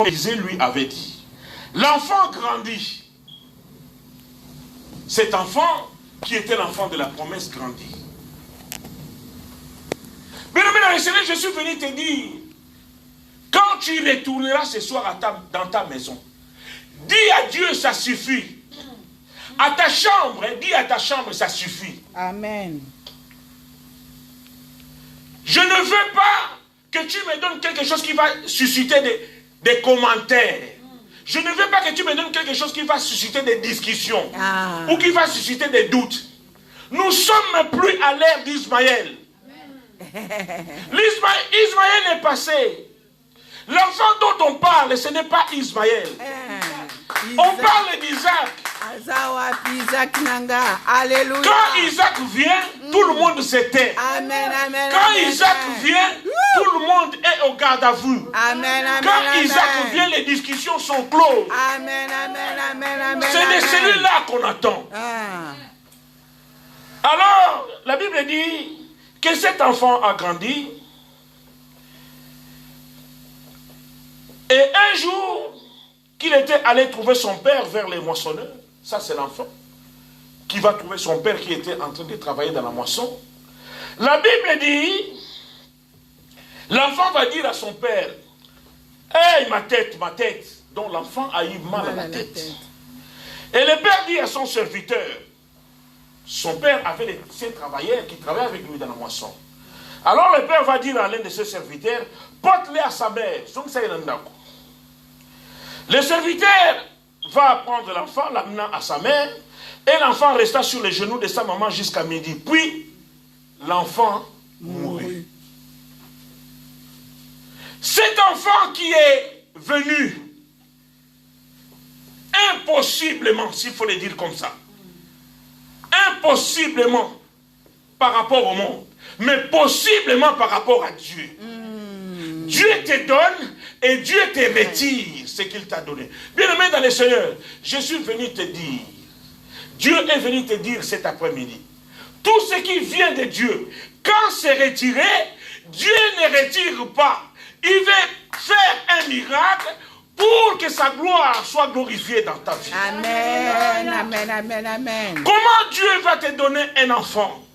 Élisée lui avait dit. L'enfant grandit. Cet enfant, qui était l'enfant de la promesse, grandit. Bien aimé dans le Seigneur, je suis venu te dire, quand tu retourneras ce soir dans ta maison, dis à Dieu, ça suffit. À ta chambre, dis à ta chambre, ça suffit. Amen. Je ne veux pas que tu me donnes quelque chose qui va susciter des commentaires. Je ne veux pas que tu me donnes quelque chose qui va susciter des discussions. Ou qui va susciter des doutes. Nous ne sommes plus à l'ère d'Ismaël. Ismaël est passé. L'enfant dont on parle, ce n'est pas Ismaël. On parle d'Isaac. Alléluia. Quand Isaac vient, tout le monde se tait. Amen, amen. Quand Isaac vient, tout le monde est au garde à vous. Amen, amen. Quand Isaac vient, les discussions sont closes. Amen, amen, amen, amen. C'est de celui-là qu'on attend. Alors, la Bible dit que cet enfant a grandi. Et un jour, qu'il était allé trouver son père vers les moissonneurs. Ça, c'est l'enfant qui va trouver son père qui était en train de travailler dans la moisson. La Bible dit, l'enfant va dire à son père, « Hey, ma tête, ma tête !» Donc l'enfant a eu mal à la tête. Et le père dit à son serviteur, son père avait ses travailleurs qui travaillaient avec lui dans la moisson. Alors le père va dire à l'un de ses serviteurs, « Porte-le à sa mère. » Le serviteur va prendre l'enfant, l'amenant à sa mère, et l'enfant resta sur les genoux de sa maman jusqu'à midi. Puis, l'enfant mourut. Cet enfant qui est venu, impossiblement, s'il faut le dire comme ça, impossiblement par rapport au monde, mais possiblement par rapport à Dieu. Dieu te donne et Dieu te retire ce qu'il t'a donné. Bien-aimé dans le Seigneur, je suis venu te dire, Dieu est venu te dire cet après-midi, tout ce qui vient de Dieu, quand c'est retiré, Dieu ne retire pas. Il veut faire un miracle pour que sa gloire soit glorifiée dans ta vie. Amen, amen, amen, amen. Comment Dieu va te donner un enfant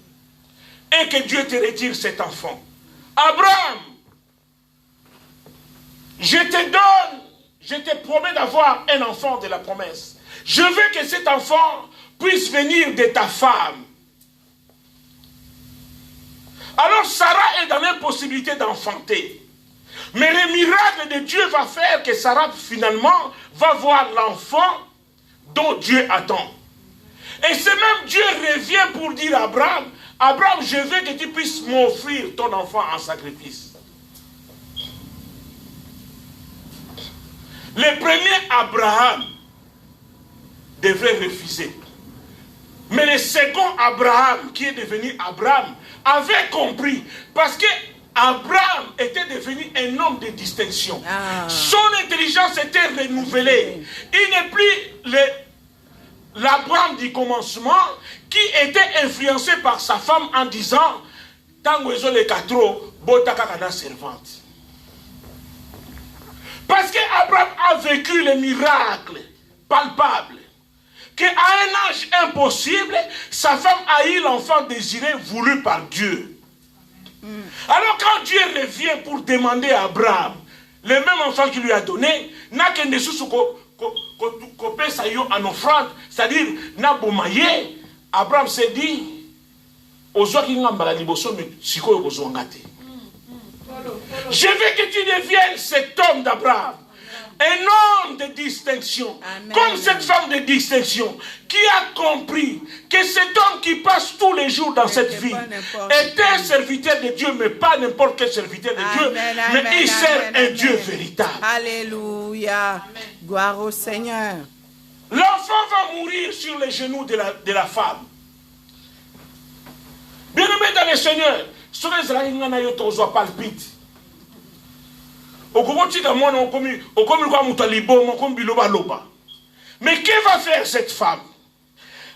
et que Dieu te retire cet enfant? Abraham, je te donne, je te promets d'avoir un enfant de la promesse. Je veux que cet enfant puisse venir de ta femme. Alors Sarah est dans l'impossibilité d'enfanter. Mais le miracle de Dieu va faire que Sarah finalement va voir l'enfant dont Dieu attend. Et c'est même Dieu revient pour dire à Abraham, Abraham, je veux que tu puisses m'offrir ton enfant en sacrifice. Le premier Abraham devrait refuser. Mais le second Abraham, qui est devenu Abraham, avait compris. Parce que Abraham était devenu un homme de distinction. Son intelligence était renouvelée. Il n'est plus l'Abraham du commencement qui était influencé par sa femme en disant Tango le katro, botaka kana servante. Parce qu'Abraham a vécu le miracle palpable. Qu'à un âge impossible, sa femme a eu l'enfant désiré, voulu par Dieu. Alors quand Dieu revient pour demander à Abraham, le même enfant qu'il lui a donné, n'a qu'un des sous copé ça y en offrande, c'est-à-dire n'a bomaye, Abraham s'est dit, je veux que tu deviennes cet homme d'Abraham. Un homme de distinction. Amen. Comme cette femme de distinction qui a compris que cet homme qui passe tous les jours dans cette vie est un serviteur de Dieu, mais pas n'importe quel serviteur de Dieu, mais il sert un Dieu véritable. Alléluia. Gloire au Seigneur. L'enfant va mourir sur les genoux de la femme. Bien-aimé dans le Seigneur, sur les Israéliens, palpite. Mais que va faire cette femme?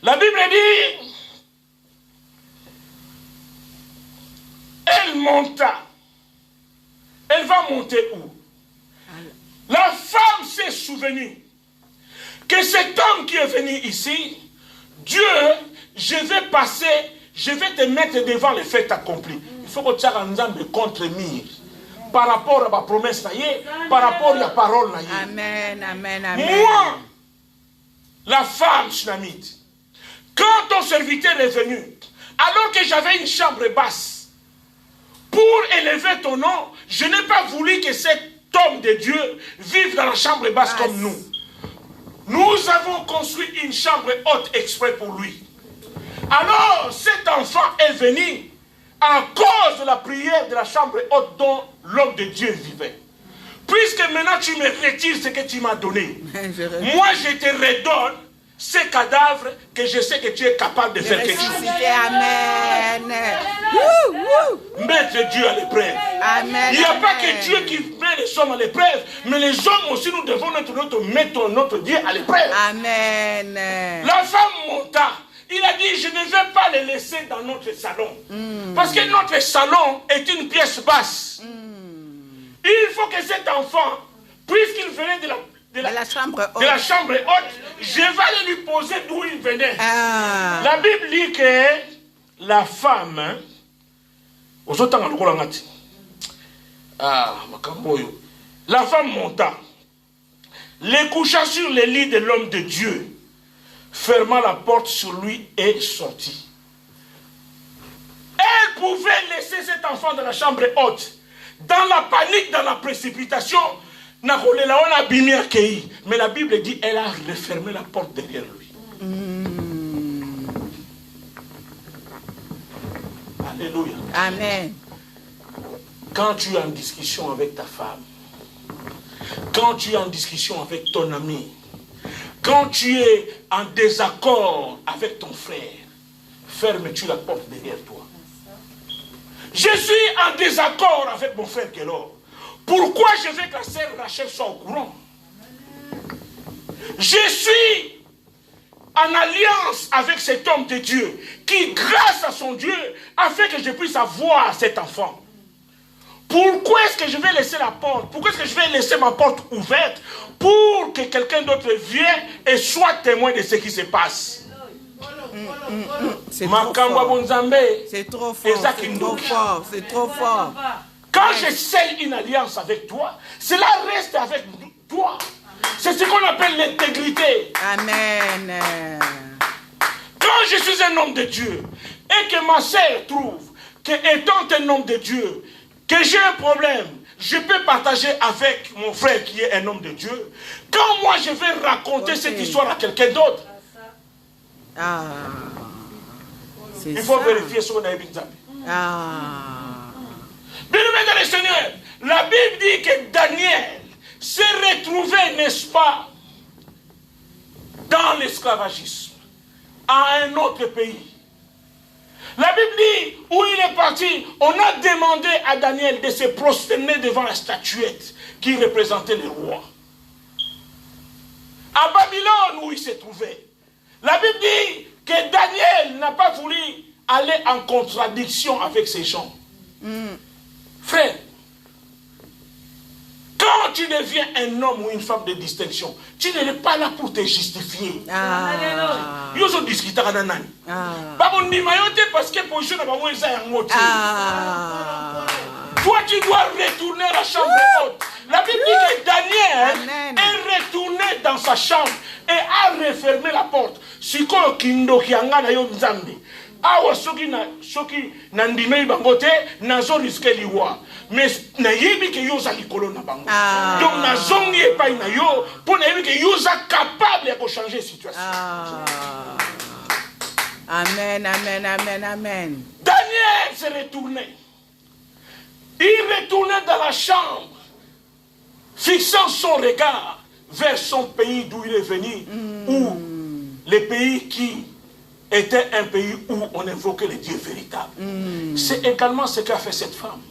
La Bible dit, elle monta. Elle va monter où? La souvenu que cet homme qui est venu ici, Dieu, je vais te mettre devant les faits accomplis. Il faut que tu aies contre-mire par rapport à ma promesse, par rapport à la parole. Amen, amen, amen. Moi, la femme tsunamite, quand ton serviteur est venu, alors que j'avais une chambre basse, pour élever ton nom, je n'ai pas voulu que cet homme de Dieu vive dans la chambre basse comme nous. Nous avons construit une chambre haute exprès pour lui. Alors, cet enfant est venu à cause de la prière de la chambre haute dont l'homme de Dieu vivait. Puisque maintenant tu me retires ce que tu m'as donné, moi je te redonne ces cadavres que je sais que tu es capable de faire quelque chose. Amen. Mettre Dieu à l'épreuve. Amen. Il n'y a pas que Dieu qui met les hommes à l'épreuve, mais les hommes aussi, nous devons mettre notre Dieu à l'épreuve. Amen. La femme monta. Il a dit, je ne vais pas les laisser dans notre salon. Parce que notre salon est une pièce basse. Il faut que cet enfant, puisqu'il venait de la chambre haute, je vais aller lui poser d'où il venait. La Bible dit que la femme, la femme monta, les coucha sur le lit de l'homme de Dieu, ferma la porte sur lui et sortit. Elle pouvait laisser cet enfant dans la chambre haute. Dans la panique, dans la précipitation, mais la Bible dit elle a refermé la porte derrière lui. Alléluia. Amen. Quand tu es en discussion avec ta femme, quand tu es en discussion avec ton ami, quand tu es en désaccord avec ton frère, ferme-tu la porte derrière toi. Je suis en désaccord avec mon frère Kellor. Pourquoi je veux que la sœur Rachel soit au courant? Je suis en alliance avec cet homme de Dieu qui, grâce à son Dieu, a fait que je puisse avoir cet enfant. Pourquoi est-ce que je vais laisser la porte? Pourquoi est-ce que je vais laisser ma porte ouverte pour que quelqu'un d'autre vienne et soit témoin de ce qui se passe? C'est trop fort. C'est trop fort. C'est trop fort. Quand je scelle une alliance avec toi, cela reste avec toi. C'est ce qu'on appelle l'intégrité. Amen. Quand je suis un homme de Dieu et que ma sœur trouve que étant un homme de Dieu, que j'ai un problème, je peux partager avec mon frère qui est un homme de Dieu. Quand moi je vais raconter cette histoire à quelqu'un d'autre, il faut vérifier ce qu'on a écrit. Bien-aimé dans le Seigneur, la Bible dit que Daniel s'est retrouvé, n'est-ce pas, dans l'esclavagisme, à un autre pays. La Bible dit, où il est parti, on a demandé à Daniel de se prosterner devant la statuette qui représentait le roi. À Babylone, où il s'est trouvé, la Bible dit que Daniel n'a pas voulu aller en contradiction avec ces gens. Frère, quand tu deviens un homme ou une femme de distinction, tu n'es pas là pour te justifier. Ils ont discuté avec Nani. Parce que position toi, tu dois retourner à la chambre haute. La Bible dit que Daniel est retourné dans sa chambre et a refermé la porte. Si ko kindo kiangana yo nzambe. Awa soki na ndimei bangote nazo riske liwa. Mais na yebi ke yoza likolo na bango. Donc na zongi epai na yo pour na yebi ke yoza capable de changer la situation. Amen, amen, amen, amen. Daniel s'est retourné. Il retournait dans la chambre, fixant son regard vers son pays d'où il est venu, où le pays qui était un pays où on invoquait le Dieu véritable. C'est également ce qu'a fait cette femme.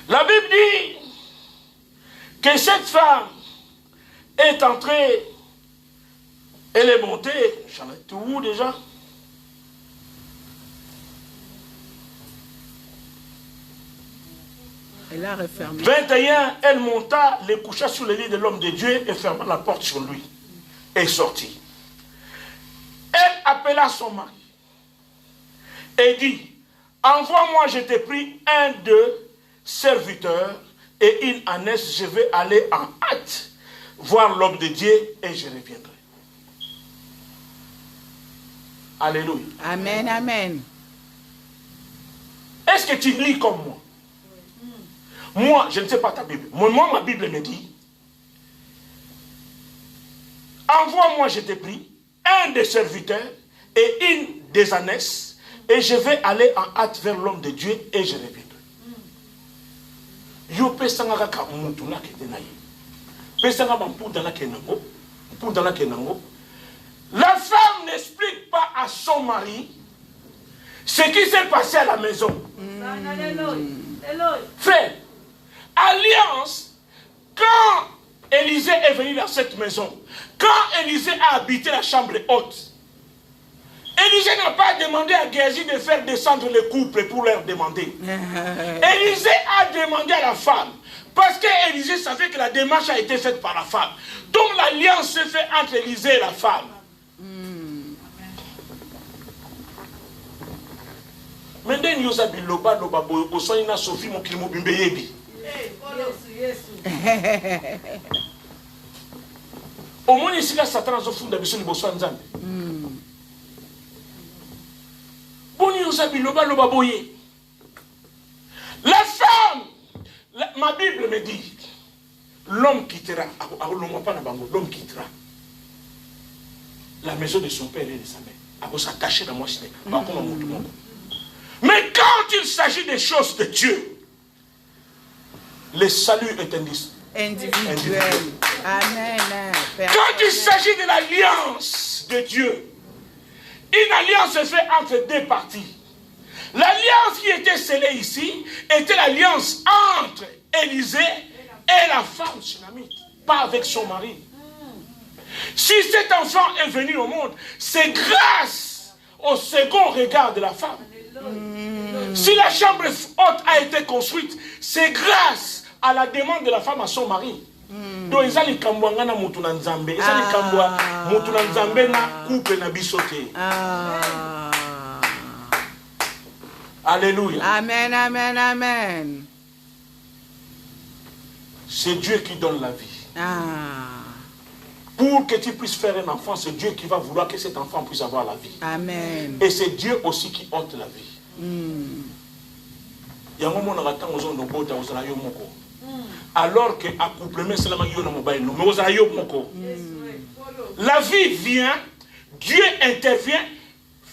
La Bible dit que cette femme est entrée, elle est montée, j'en ai tout où déjà? Elle a refermé. 21, elle monta, les coucha sur le lit de l'homme de Dieu et ferma la porte sur lui. Et sortit. Elle appela son mari et dit, envoie-moi, je t'ai pris un de serviteurs et une ânesse, je vais aller en hâte voir l'homme de Dieu et je reviendrai. Alléluia. Amen, amen. Est-ce que tu lis comme moi? Moi, je ne sais pas ta Bible. Moi, ma Bible me dit, envoie-moi, je t'ai pris, un des serviteurs et une des ânesses, et je vais aller en hâte vers l'homme de Dieu et je reviendrai. Yo pesanga ka mutuna ketenaye. Pesanga bampudana kenango, pudana kenango. La femme n'explique pas à son mari ce qui s'est passé à la maison. Frère, alliance, quand Élisée est venu dans cette maison, quand Élisée a habité la chambre haute, Élisée n'a pas demandé à Géasi de faire descendre le couple pour leur demander. Élisée a demandé à la femme, parce qu'Élisée savait que la démarche a été faite par la femme. Donc l'alliance se fait entre Élisée et la femme. Maintenant, nous avons loba loba boyo osoni na Sophie mon kilimo bimbe yebi. Au moins ici là Satan a zofunda biso ni boso nzambe. Boni nous avons loba loba boye. La femme, ma Bible me dit, l'homme quittera. L'homme quittera la maison de son père et de sa mère. Il va s'attacher dans moi. Mais quand il s'agit des choses de Dieu, le salut est individuel. Amen. Quand il s'agit de l'alliance de Dieu, une alliance se fait entre deux parties. L'alliance qui était scellée ici était l'alliance entre Élisée et la femme sunamite, pas avec son mari. Si cet enfant est venu au monde, c'est grâce au second regard de la femme. Si la chambre haute a été construite, c'est grâce à la demande de la femme à son mari. Donc, ils allaient kambouanga na mutu na nzambe. Ils allaient kambouanga mutu na nzambe na coupe na bisote. Alléluia. Amen, amen, amen. C'est Dieu qui donne la vie. Pour que tu puisses faire un enfant, c'est Dieu qui va vouloir que cet enfant puisse avoir la vie. Amen. Et c'est Dieu aussi qui ôte la vie. Alors que la vie vient, Dieu intervient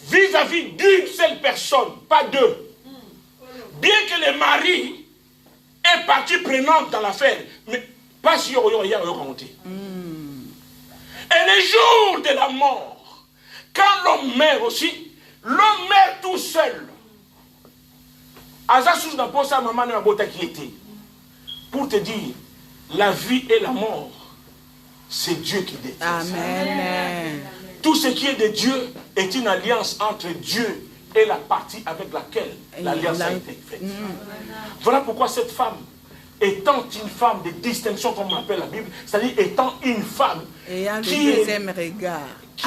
vis-à-vis d'une seule personne, pas deux. Bien que le mari est partie prenante dans l'affaire, mais pas si Et le jour de la mort, quand l'homme meurt aussi, l'homme meurt tout seul. Pour te dire, la vie et la mort, c'est Dieu qui détient. Amen. Tout ce qui est de Dieu est une alliance entre Dieu et la partie avec laquelle l'alliance a été faite. Voilà pourquoi cette femme, étant une femme de distinction, comme on appelle la Bible, c'est-à-dire étant une femme qui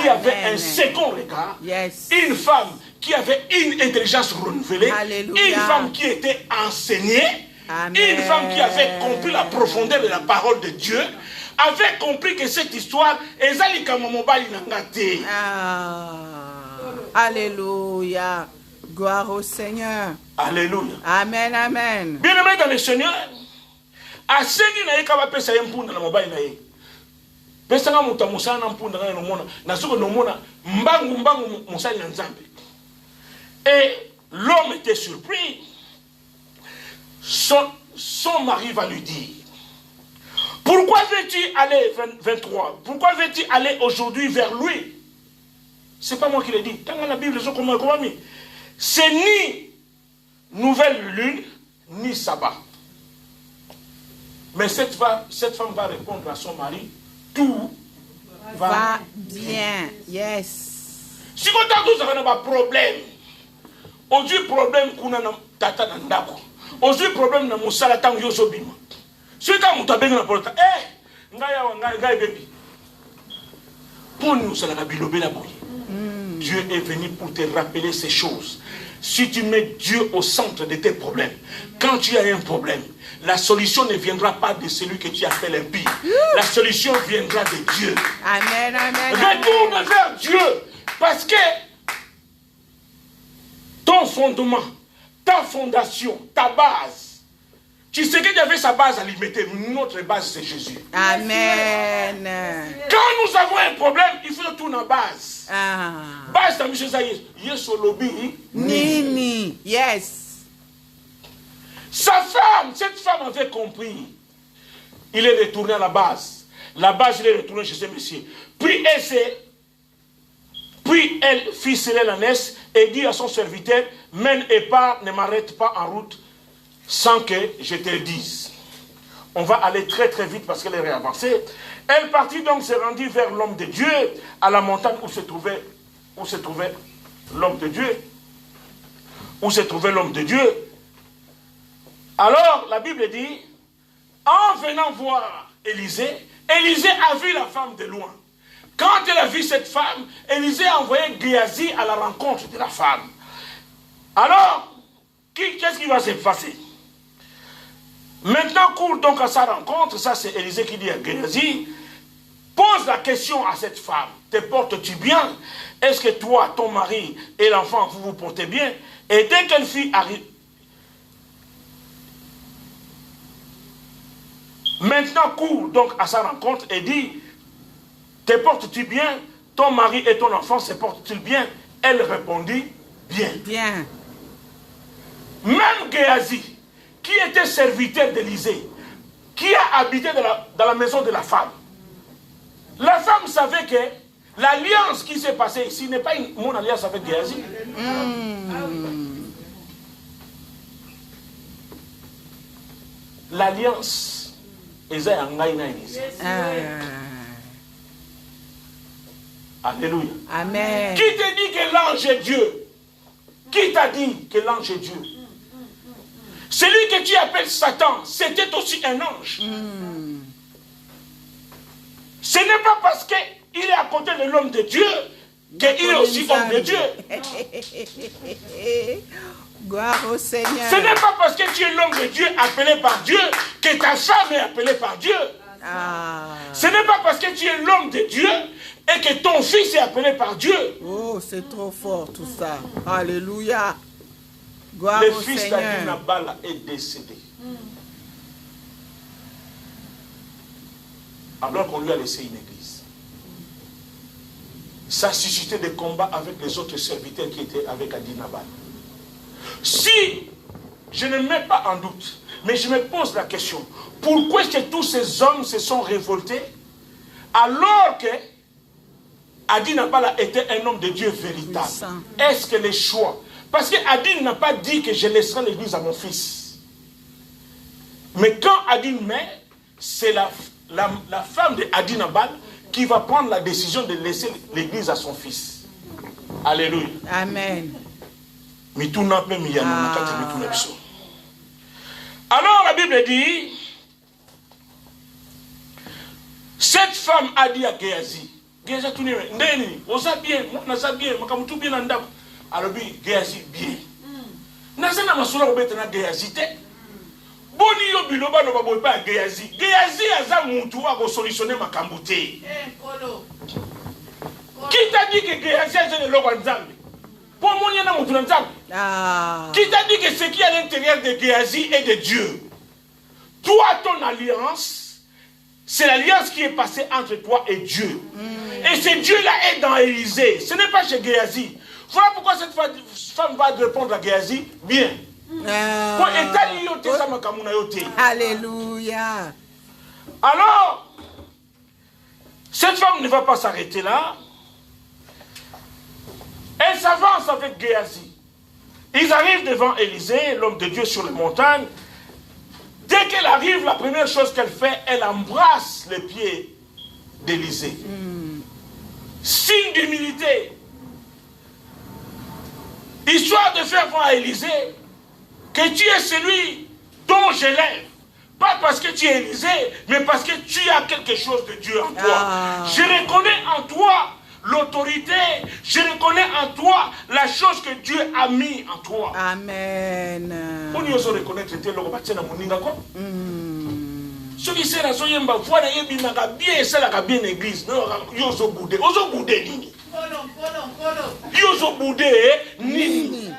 avait un second regard, une femme qui avait une intelligence renouvelée, une femme qui était enseignée, une femme qui avait compris la profondeur de la parole de Dieu, avait compris que cette histoire est Alléluia. Gloire au Seigneur. Alléluia. Amen, amen. Bien-aimé dans le Seigneur, à ce qui n'a pas passé un point dans la mobile, pesanga muta musana mpunda na nomona na soko nomona mbangu musali na nzambe. Et l'homme était surpris. Son mari va lui dire, pourquoi veux-tu aller 23? Pourquoi veux-tu aller aujourd'hui vers lui? C'est pas moi qui l'ai dit. Dans la Bible, c'est ni nouvelle lune ni sabbat. Mais cette femme va répondre à son mari, tout va bien. Yes. Si vous avez un problème, on dit problème qu'on a tata nandako. Aujourd'hui, problème dans mon salatant yosobima. Celui qui a mon tabeng dans le baby. Pour nous, c'est la bilobé la bouille. Dieu est venu pour te rappeler ces choses. Si tu mets Dieu au centre de tes problèmes, quand tu as un problème, la solution ne viendra pas de celui que tu appelles impie. La solution viendra de Dieu. Amen, amen. Retourne vers Dieu. Parce que ton fondement, ta fondation, ta base, tu sais que tu avais sa base à limiter. Notre base, c'est Jésus. Amen. Quand nous avons un problème, il faut retourner en base. Ah. Base dans M. Zaïs. Yesolobi. Nini. Yes. Sa femme, cette femme avait compris. Il est retourné à la base. La base, il est retourné chez ce monsieur. Puis elle fit sceller la naisse et dit à son serviteur, mène et pas, ne m'arrête pas en route sans que je te le dise. On va aller très très vite parce qu'elle est réavancée. Elle partit donc, se rendit vers l'homme de Dieu, à la montagne où se trouvait l'homme de Dieu. Où se trouvait l'homme de Dieu. Alors, la Bible dit, en venant voir Élisée, Élisée a vu la femme de loin. Quand elle a vu cette femme, Élisée a envoyé Géasi à la rencontre de la femme. Alors, qu'est-ce qui va se passer? Maintenant, court donc à sa rencontre, ça c'est Élisée qui dit à Géasi, pose la question à cette femme, te portes-tu bien? Est-ce que toi, ton mari et l'enfant, vous vous portez bien? Et dès qu'elle fille arrive, maintenant court donc à sa rencontre et dit, te portes-tu bien? Ton mari et ton enfant se portent-ils bien? Elle répondit, bien. Bien. Même Géasi, qui était serviteur d'Élisée, qui a habité dans la maison de la femme savait que l'alliance qui s'est passée ici n'est pas mon alliance avec Géasi. L'alliance est en Élisée. Alléluia. Amen. Qui te dit que l'ange est Dieu? Qui t'a dit que l'ange est Dieu? Celui que tu appelles Satan, c'était aussi un ange. Ce n'est pas parce qu'il est à côté de l'homme de Dieu qu'il est aussi homme de Dieu. Gloire au Seigneur. Ce n'est pas parce que tu es l'homme de Dieu appelé par Dieu que ta femme est appelée par Dieu. Ce n'est pas parce que tu es l'homme de Dieu et que ton fils est appelé par Dieu. Oh, c'est trop fort tout ça. Alléluia. Gloire Le au fils Seigneur. d'Adinabala est décédé. Alors qu'on lui a laissé une église. Ça a suscité des combats avec les autres serviteurs qui étaient avec Adinabala. Si je ne mets pas en doute, mais je me pose la question, pourquoi est-ce que tous ces hommes se sont révoltés alors que Adinabala était un homme de Dieu véritable? Est-ce que les choix? Parce que Adin n'a pas dit que je laisserai l'église à mon fils. Mais quand Adin meurt, c'est la femme de Adinabala qui va prendre la décision de laisser l'église à son fils. Alléluia. Amen. Alors la Bible dit, cette femme a dit à Géasi, Géasi a tout dit, on sait bien, on sait bien, on tout bien en dame. Alors Géasi bien. Nasa na masula ko betana Géasi te. Boni yo biloba no baboy pa Géasi. Géasi aza mutu wa ko solutionner makambo te. Qui t'a dit que Géasi a le logo nzambe? Pour mon yana mutu nzambe. Qui t'a dit que ce qui est à l'intérieur de Géasi est de Dieu? Toi, ton alliance, c'est l'alliance qui est passée entre toi et Dieu. Et ce Dieu-là est dans Élisée. Ce n'est pas chez Géasi. Voilà pourquoi cette femme va répondre à Géasi bien. Alléluia. Alors, cette femme ne va pas s'arrêter là. Elle s'avance avec Géasi. Ils arrivent devant Élisée, l'homme de Dieu sur les montagnes. Dès qu'elle arrive, la première chose qu'elle fait, elle embrasse les pieds d'Élisée. Signe d'humilité. Histoire de faire voir à Élisée que tu es celui dont j'élève. Pas parce que tu es Élisée, mais parce que tu as quelque chose de Dieu en toi. Je reconnais en toi l'autorité, je reconnais en toi la chose que Dieu a mis en toi. Amen. On y ose reconnaître que tu es dans mon ingako. Ce qui sert à son yemba, voilà, il y a bien ça, la bien église. Yo zo boudé, ozo boudé nini. Yo zo boudé nini.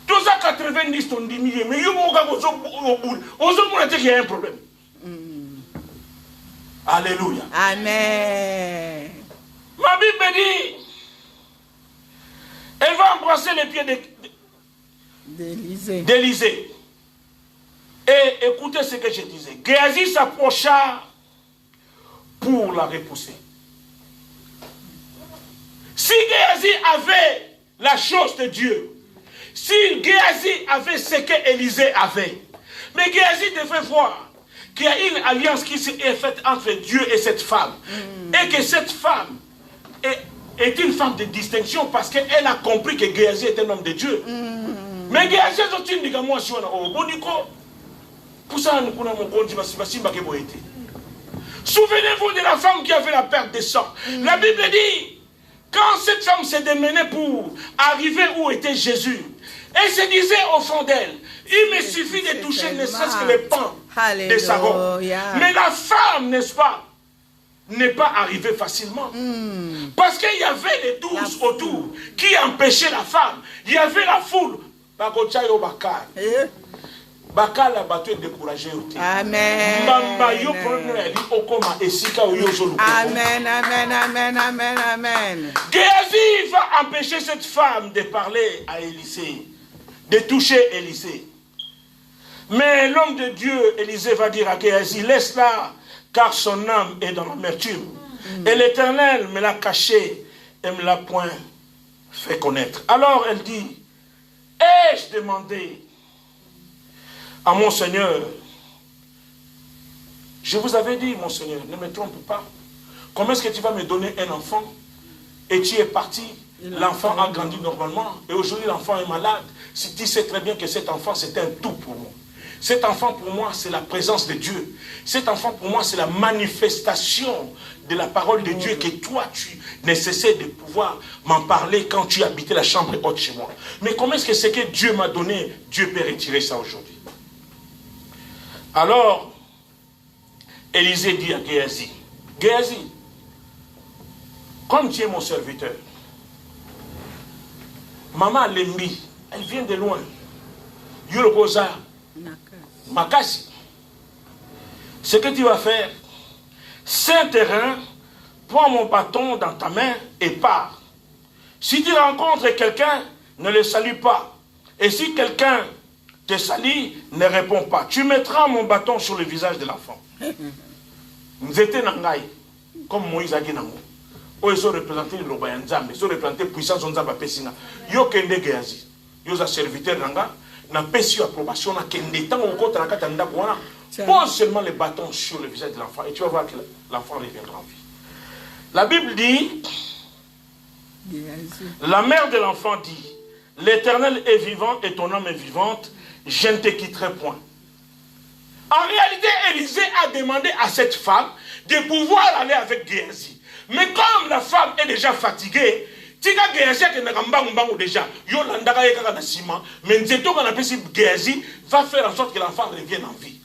Tout ça 90 ton 10 000, mais yo moka ozo boudé. Ozo boudé qu'il y a un problème. Alléluia. Amen. Ma Bible dit, elle va embrasser les pieds d'Élisée. Et écoutez ce que je disais. Géasi s'approcha pour la repousser. Si Géasi avait la chose de Dieu, si Géasi avait ce que Élisée avait, mais Géasi devait voir qu'il y a une alliance qui s'est faite entre Dieu et cette femme. Et que cette femme est une femme de distinction parce qu'elle a compris que Géasi est un homme de Dieu. Mais Géasi est aussi une moi si on a souvenez-vous de la femme qui avait la perte de sang. La Bible dit, quand cette femme s'est démenée pour arriver où était Jésus, elle se disait au fond d'elle, il me suffit de toucher ne serait-ce que les pans de sa robe. Mais la femme, n'est-ce pas, n'est pas arrivée facilement. Parce qu'il y avait les 12 autour qui empêchaient la femme. Il y avait la foule. Bakala bato est découragé. Amen. Amen, amen, amen, amen, amen. Géasi va empêcher cette femme de parler à Élisée, de toucher Élisée. Mais l'homme de Dieu, Élisée, va dire à Géasi, laisse-la, car son âme est dans l'amertume. Et l'Éternel me l'a caché et me l'a point fait connaître. Alors elle dit, ai-je demandé à mon Seigneur, je vous avais dit, mon Seigneur, ne me trompe pas. Comment est-ce que tu vas me donner un enfant et tu es parti, l'enfant a grandi normalement et aujourd'hui l'enfant est malade. Si tu sais très bien que cet enfant c'est un tout pour moi. Cet enfant pour moi c'est la présence de Dieu. Cet enfant pour moi c'est la manifestation de la parole de Dieu que toi tu nécessitais de pouvoir m'en parler quand tu habitais la chambre haute chez moi. Mais comment est-ce que ce que Dieu m'a donné, Dieu peut retirer ça aujourd'hui? Alors, Élisée dit à Géasi, Géasi, comme tu es mon serviteur, maman Lembi, elle vient de loin. Yorokosa, Makasi. Ce que tu vas faire, c'est un terrain, prends mon bâton dans ta main et pars. Si tu rencontres quelqu'un, ne le salue pas. Et si quelqu'un te salit, ne réponds pas. Tu mettras mon bâton sur le visage de l'enfant. Nous étions nangai, comme Moïse a dit nango. Ils ont représenté le royaume Nzambe, ils ont représenté la puissance de Nzambe Pesina. Yo kende Géasi, yo za serviteur nanga, na pesi approbation na kende tant au contre la katanda kwana. Pose seulement le bâton sur le visage de l'enfant et tu vas voir que l'enfant reviendra en vie. La Bible dit, la mère de l'enfant dit, l'Éternel est vivant et ton âme est vivante. Je ne te quitterai point. En réalité, Élisée a demandé à cette femme de pouvoir aller avec Géasi. Mais comme la femme est déjà fatiguée, tika Géasi qui n'a pas déjà, yo landaka yeka na sima, mais nzeto kana pesi Géasi va faire en sorte que l'enfant revienne en vie.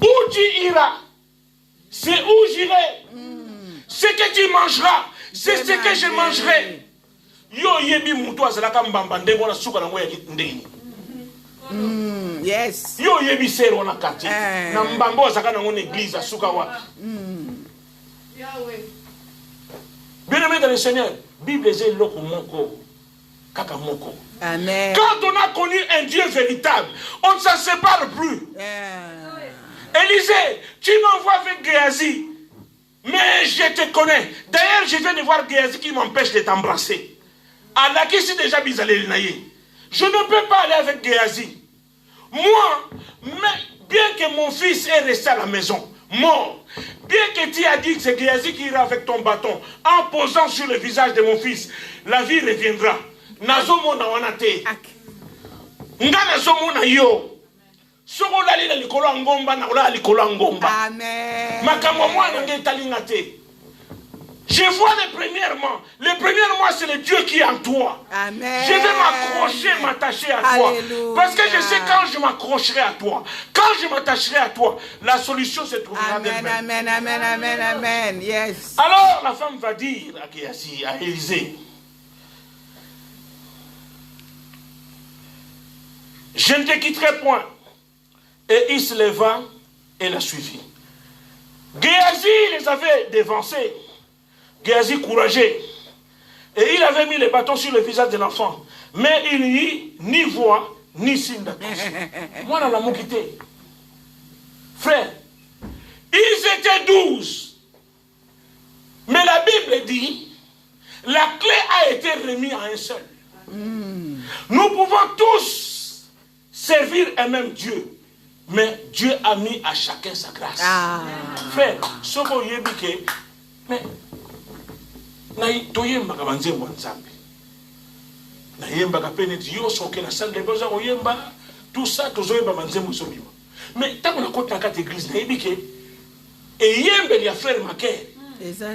Où tu iras, c'est où j'irai. Ce que tu mangeras, c'est ce que je mangerai. Yo yebi mutu azalaka mbamba ndenge na suka na ngoya ndenge. Yes. Yo yebi sero na quartier. Na mbamba azaka na ngone église suka wa. Yahweh. Bien-aimé dans le Seigneur, Bible est loko moko kaka moko. Amen. Quand on a connu un Dieu véritable, on ne s'en sépare plus. Élisée, tu m'envoies avec Géasi. Mais je te connais. D'ailleurs, je viens de voir Géasi qui m'empêche de t'embrasser. Allah qui déjà bizarre naïe. Je ne peux pas aller avec Géasi. Moi, bien que mon fils est resté à la maison, mort, bien que tu as dit que c'est Géasi qui ira avec ton bâton, en posant sur le visage de mon fils, la vie reviendra. nazomona wana te. Nga nazomona yo. Soko lali na likolo ngomba na ola likolo ngomba. Amen. Makambo mwana ngetalinga te. Je vois le premier mois, c'est le Dieu qui est en toi. Amen. Je vais m'accrocher, m'attacher à toi. Alléluia. Parce que je sais quand je m'accrocherai à toi, quand je m'attacherai à toi, la solution se trouvera d'elle-même. Amen, amen, amen, amen. Yes. Alors la femme va dire à Géasi, à Élisée, je ne te quitterai point. Et il se leva et la suivit. Géasi les avait dévancés. Géasi courageux. Et il avait mis les bâtons sur le visage de l'enfant. Mais il n'y eut ni voix, ni signe d'attention. Moi, dans la quitté. Frère, ils étaient 12. Mais la Bible dit, la clé a été remise à un seul. Nous pouvons tous servir un même Dieu. Mais Dieu a mis à chacun sa grâce. Frère, ce qu'on y a dit, mais toyemba kabanzembo nzambe na yemba kapene dio soke na salle de besoin oyemba tout ça tozoyemba manzembo sobima mais tant na kota kata église na yebike et yembe ya frère maker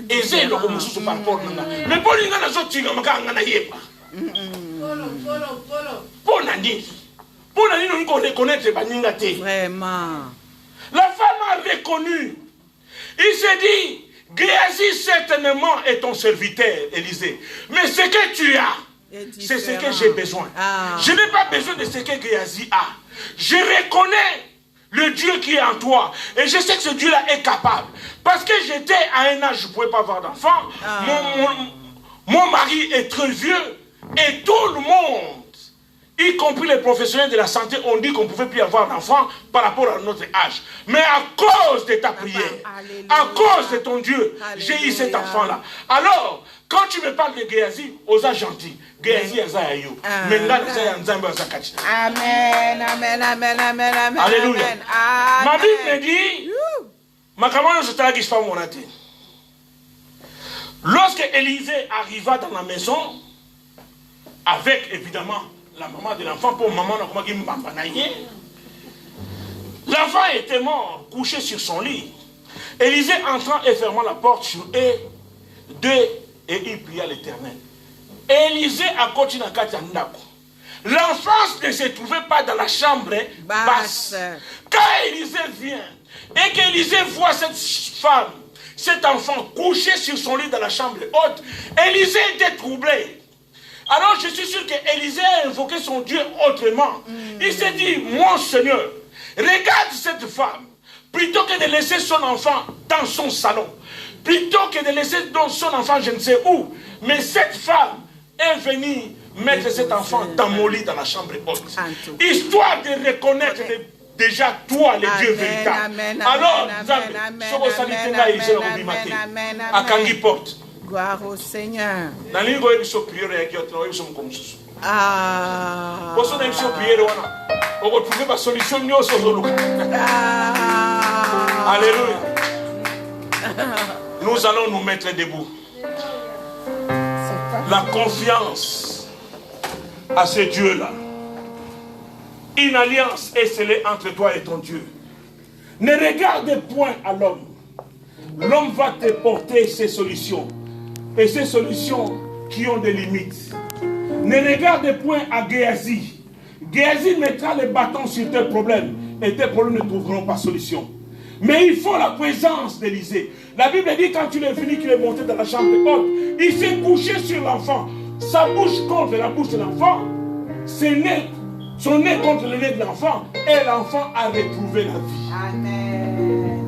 eze loko mususu par rapport na mais bolinga na zotinga makanga na yemba pona nini on reconnaître baninga te vraiment. La femme a reconnu. Il s'est dit, Géasi certainement est ton serviteur, Élisée. Mais ce que tu as, c'est ce que j'ai besoin. Je n'ai pas besoin de ce que Géasi a. Je reconnais le Dieu qui est en toi. Et je sais que ce Dieu-là est capable. Parce que j'étais à un âge, je ne pouvais pas avoir d'enfant. Mon mari est très vieux. Et tout le monde, y compris les professionnels de la santé, ont dit qu'on ne pouvait plus avoir d'enfants par rapport à notre âge. Mais à cause de ta prière, à cause de ton Dieu, j'ai eu cet enfant-là. Alors, quand tu me parles de Géasi, osa gentil. Géasi aza yo. Mais là, Amen, amen, amen, amen, amen. Alléluia. Ma Bible me dit, lorsque Élisée arriva dans la maison, avec évidemment la maman de l'enfant, pour maman, l'enfant était mort, couché sur son lit. Élisée entrant et fermant la porte sur eux deux, et il pria l'Éternel. Élisée a continué à Katiandako. L'enfance ne se trouvait pas dans la chambre basse. Quand Élisée vient et qu'Élisée voit cette femme, cet enfant couché sur son lit dans la chambre haute, Élisée était troublé. Alors je suis sûr qu'Élisée a invoqué son Dieu autrement. Il s'est dit, mon Seigneur, regarde cette femme, plutôt que de laisser son enfant dans son salon, plutôt que de laisser son enfant je ne sais où, mais cette femme est venue mettre cet enfant dans mon lit dans la chambre haute. Histoire de reconnaître déjà toi, le Dieu véritable. Alors, à Kangi porte. Gloire au Seigneur. Alléluia. Nous allons nous mettre debout. La confiance à ce Dieu-là. Une alliance est scellée entre toi et ton Dieu. Ne regarde point à l'homme. L'homme va te porter ses solutions. Et ces solutions qui ont des limites. Ne regarde point à Géasi. Géasi mettra les bâtons sur tes problèmes. Et tes problèmes ne trouveront pas solution. Mais il faut la présence d'Élisée. La Bible dit quand il est venu, qu'il est monté dans la chambre haute, il s'est couché sur l'enfant. Sa bouche contre la bouche de l'enfant. Son nez contre le nez de l'enfant. Et l'enfant a retrouvé la vie. Amen.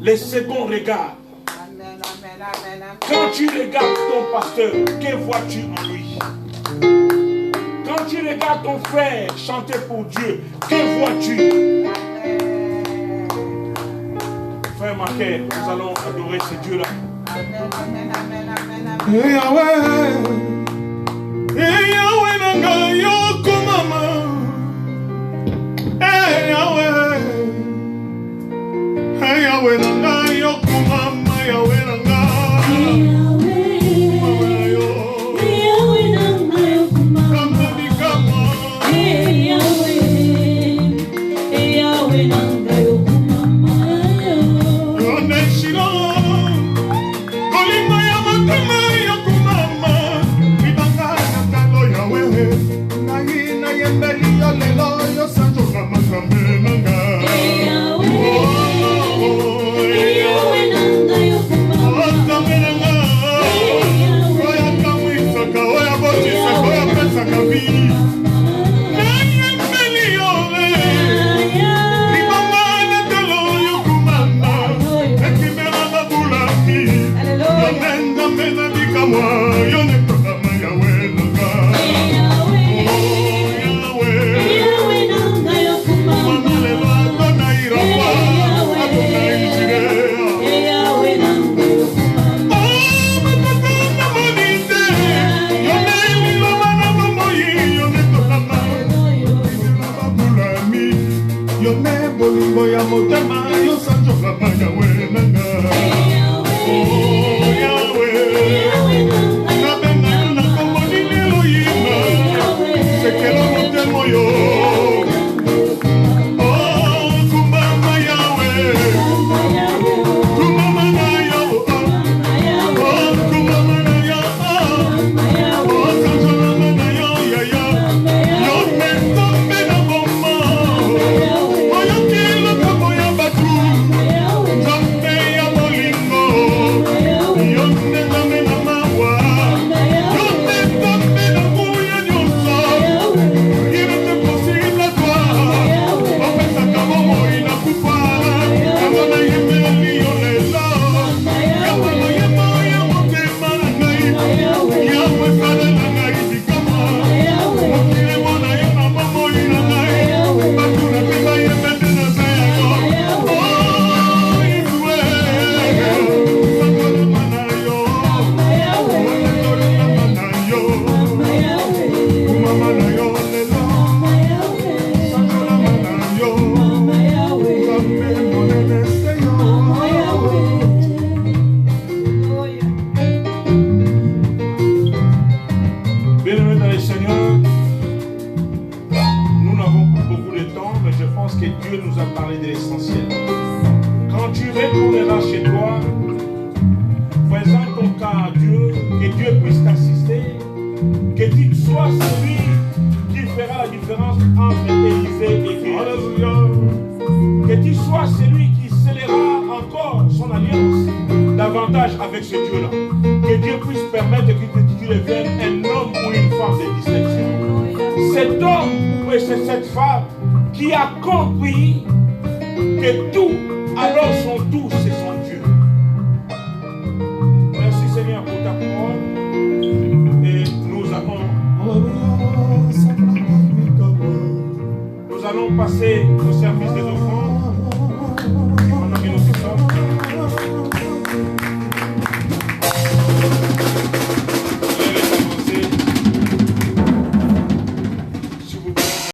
Les seconds regards. Amen, amen, amen, amen. Quand tu regardes ton pasteur, que vois-tu en lui? Quand tu regardes ton frère chanter pour Dieu, que vois-tu? Frère Marquet, nous allons adorer ce Dieu-là. Amen, amen, amen, amen, amen. Hey Yahweh, hey Yahweh, nanga yoko mama. Hey Yahweh, hey Yahweh, nanga yoko mama, Yahweh nanga. Hey Yahweh, hey Yahweh, nanga yoko bolingo ya motema yo sanjolama yawe nanga oh yawe nabenga yo na kombo nini eloyima sekela motema yo oh kumbama yawe kumbama na yo oh kumbama na yo oh sanjolama na yo yaya yo metombe na bomba avec ce Dieu-là. Que Dieu puisse permettre que tu deviennes un homme ou une femme de distinction. Cet homme ou cette femme qui a compris que tout, alors son tout, c'est son Dieu. Merci Seigneur pour ta parole. Et nous allons passer au service des offrandes.